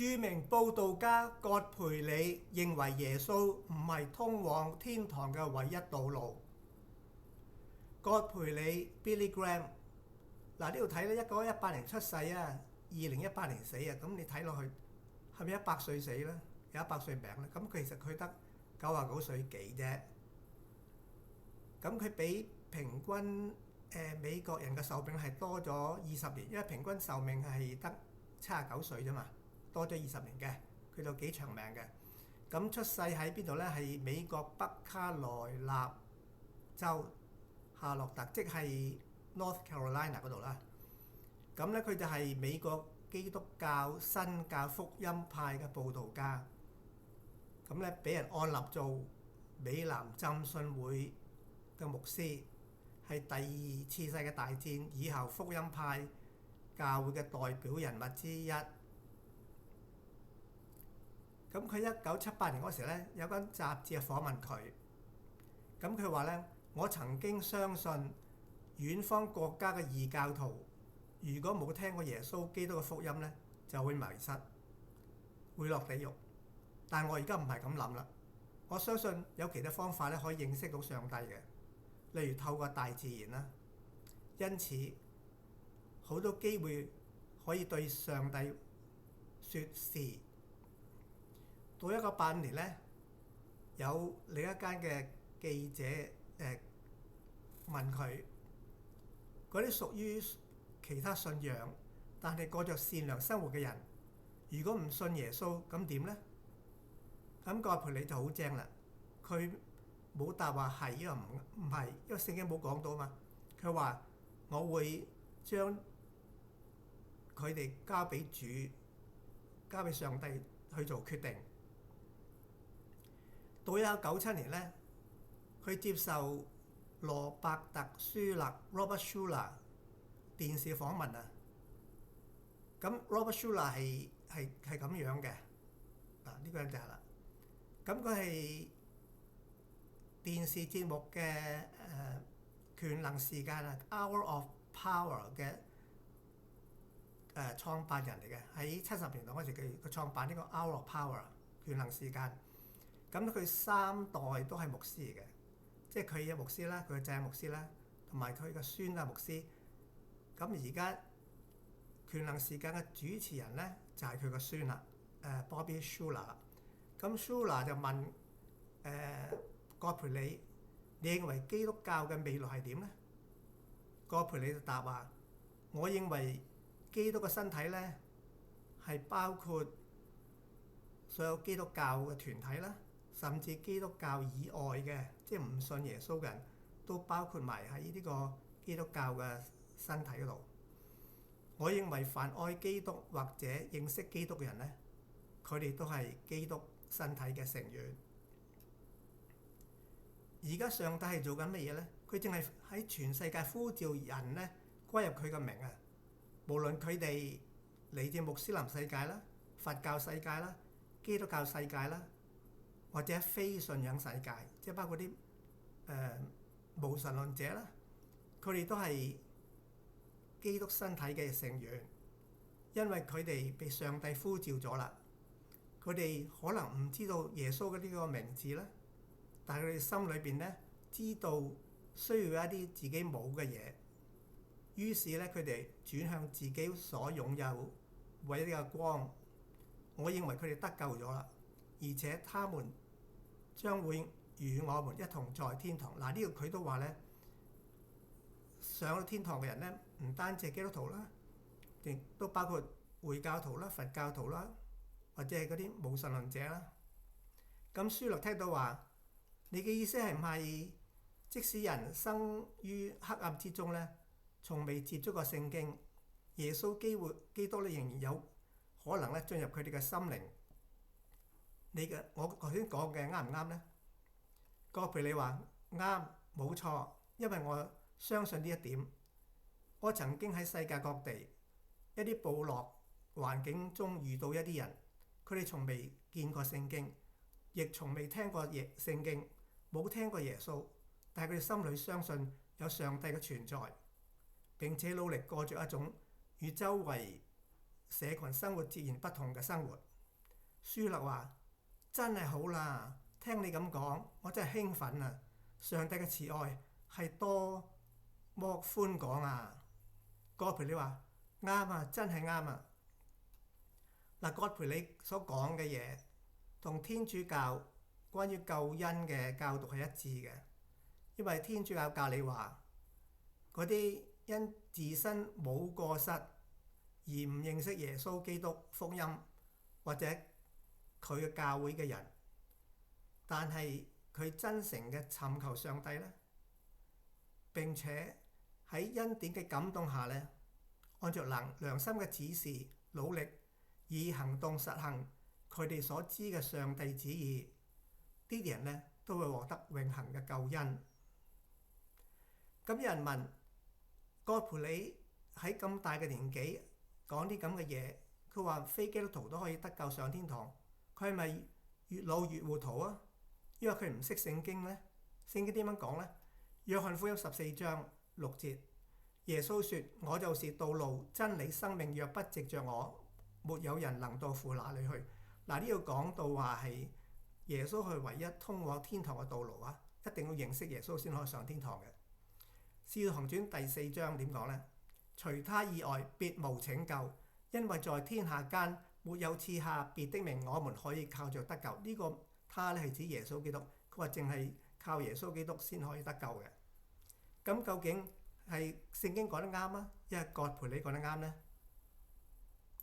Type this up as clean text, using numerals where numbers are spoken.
著名佈道家葛培理認為耶穌唔係通往天堂嘅唯一道路。葛培理 Billy Graham 嗱，呢度睇咧，1918年出世啊，2018年死啊，咁你睇落去係咪100歲死咧？有100歲命咧？咁其實佢得99歲幾啫。咁佢比平均美國人嘅壽命係多咗20年，因為平均壽命係得79歲啫嘛，多咗20年嘅，佢就幾長命嘅。咁出世喺邊度咧？係美國北卡羅納州夏洛特，即係 North Carolina 嗰度啦。咁咧佢就係美國基督教新教福音派嘅佈道家。咁咧俾人按立做美南浸信會嘅牧師，係第二次世界大戰以後福音派教會嘅代表人物之一。咁佢1978年嗰時咧，有間雜誌訪問佢，咁佢話咧：我曾經相信遠方國家嘅異教徒，如果冇聽過耶穌基督嘅福音咧，就會迷失，會落地獄。但我而家唔係咁諗啦，我相信有其他方法咧可以認識到上帝嘅，例如透過大自然啦。因此好多機會可以對上帝説是。到1985年咧，有另一間嘅記者問佢：嗰啲屬於其他信仰但係過着善良生活嘅人，如果唔信耶穌，咁點咧？咁葛培理就好正啦，佢冇答話係又唔係，因為聖經冇講到嘛。佢話：我會將佢哋交俾主，交俾上帝去做決定。到1997年咧，佢接受羅伯特舒勒 Robert Schuller 電視訪問啊。咁 Robert Schuller 係咁樣嘅，呢個人就係啦。咁佢係電視節目嘅權能時間啊 Hour of Power 嘅創辦人嚟嘅，喺70年代嗰時佢創辦呢個 Hour of Power 權能時間。咁佢3代都係牧師嚟嘅，即係佢嘅牧師啦，佢嘅仔係牧師啦，同埋佢嘅孫係牧師。咁而家權能時間嘅主持人咧就係佢個孫啦，Bobby Schuller。咁 Schuller 就問葛培理：你認為基督教嘅未來係點咧？葛培理就答話：我認為基督嘅身體咧係包括所有基督教嘅團體啦，甚至基督教以外嘅，即係唔信耶穌嘅人都包括埋喺呢個基督教嘅身體嗰度。我認為凡愛基督或者認識基督嘅人咧，佢哋都係基督身體嘅成員。而家上帝係做緊乜嘢咧？佢淨係喺全世界呼召人咧歸入佢嘅名啊！無論佢哋嚟自穆斯林世界啦、佛教世界啦、基督教世界啦，或者非信仰世界，即係包括啲無神論者啦，佢哋都係基督身體嘅成員，因為佢哋被上帝呼召咗啦。佢哋可能唔知道耶穌嘅呢個名字啦，但係佢哋心裏邊咧知道需要一啲自己冇嘅嘢，於是咧佢哋轉向自己所擁有唯一嘅光。我認為佢哋得救咗啦，而且他們將會與我們一同在天堂。嗱，呢個佢都話咧，上到天堂嘅人咧唔單止係基督徒啦，亦都包括回教徒啦、佛教徒啦，或者係嗰啲無神論者啦。咁舒勒聽到話：你嘅意思係唔係即使人生於黑暗之中咧，從未接觸過聖經，耶穌基督咧仍然有可能咧進入佢哋嘅心靈？我頭先講嘅啱唔啱咧？葛培理話啱，冇錯，因為我相信呢一點。我曾經喺世界各地一啲部落環境中遇到一啲人，佢哋從未見過聖經，亦從未聽過聖經，冇聽過耶穌，但係佢哋心裏相信有上帝嘅存在，並且努力過著一種與周圍社群生活截然不同嘅生活。書勒話：真係好啦，聽你咁講，我真係興奮啊！上帝嘅慈愛係多麼寬廣啊！葛培理話：啱啊，真係啱啊！嗱，葛培理所講嘅嘢同天主教關於救恩嘅教導係一致嘅，因為天主教教理話嗰啲因自身冇過失而唔認識耶穌基督福音或者佢嘅教會嘅人，但係佢真誠嘅尋求上帝咧，並且喺恩典嘅感動下咧，按照良心嘅指示努力以行動實行佢哋所知嘅上帝旨意，呢啲人咧都會獲得永恆嘅救恩。咁有人問，葛培理喺咁大嘅年紀講啲咁嘅嘢，佢話非基督徒都可以得救上天堂，佢係咪越老越糊塗啊？因為佢唔識聖經呢？聖經點樣講呢？約翰福音14章6節，耶穌說：我就是道路、真理、生命，若不藉着我，沒有人能到父那裡去。嗱，呢度講到話係耶穌係唯一通往天堂嘅道路啊！一定要認識耶穌先可以上天堂嘅。使徒行傳第4章點講呢？除他以外，別無拯救，因為在天下間沒有賜下別的名，我們可以靠着得救。呢個他咧係指耶穌基督，佢話淨係靠耶穌基督先可以得救嘅。咁究竟係聖經講得啱啊，一係葛培理講得啱呢？